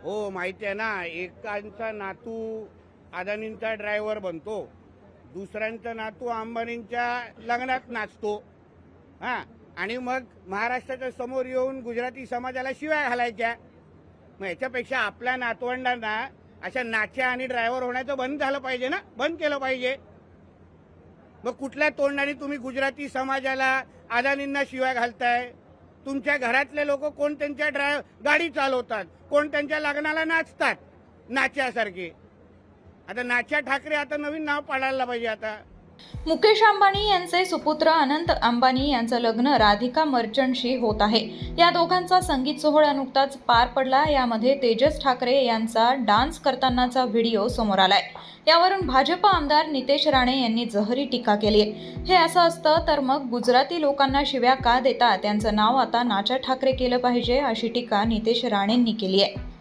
हो माहिती आहे ना, एकांचा नातू अदानींचा ड्रायव्हर बनतो, दुसऱ्यांचा नातू अंबानींच्या लग्नात नाचतो. हां, आणि मग महाराष्ट्राच्या समोर येऊन गुजराती समाजाला शिव्या घालायच्या. मग याच्यापेक्षा आपल्या नातवंडांना अशा नाच्या आणि ड्रायव्हर होण्याचं बंद झालं पाहिजे ना, बंद केलं पाहिजे. मग कुठल्या तोंडाने तुम्ही गुजराती समाजाला अदानींना शिव्या घालताय? तुमच्या घरातले लोक कोण त्यांच्या गाडी चालवतात, कोण त्यांच्या लग्नाला नाचतात नाच्यासारखे. आता नाच्या ठाकरे आता नवीन नाव पाडायला पाहिजे. आता मुकेश अंबानी यांचे सुपुत्र अनंत अंबानी यांचं लग्न राधिका मर्चंटशी होत आहे. या दोघांचा संगीत सोहळा नुकताच पार पडला. यामध्ये तेजस ठाकरे यांचा डान्स करतानाचा व्हिडिओ समोर आलाय. यावरून भाजप आमदार नितेश राणे यांनी जहरी टीका केली आहे. हे असं असतं तर मग गुजराती लोकांना शिव्या का देतात? त्यांचं नाव आता नाच्या ठाकरे केलं पाहिजे, अशी टीका नितेश राणेंनी केली आहे.